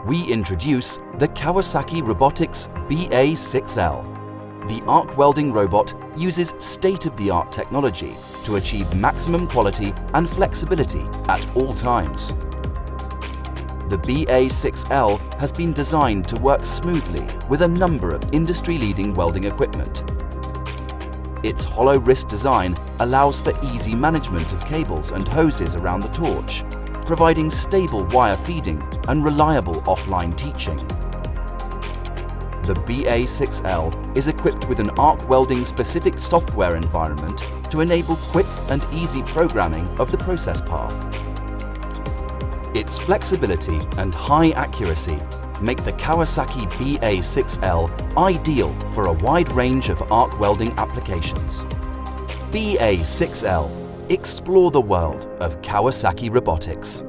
we introduce the Kawasaki Robotics BA6L. The arc welding robot uses state-of-the-art technology to achieve maximum quality and flexibility at all times. The BA6L has been designed to work smoothly with a number of industry-leading welding equipment. Its hollow wrist design allows for easy management of cables and hoses around the torch, providing stable wire feeding and reliable offline teaching. The BA6L is equipped with an arc welding-specific software environment to enable quick and easy programming of the process path. Its flexibility and high accuracy make the Kawasaki BA6L ideal for a wide range of arc welding applications. BA6L. Explore the world of Kawasaki robotics.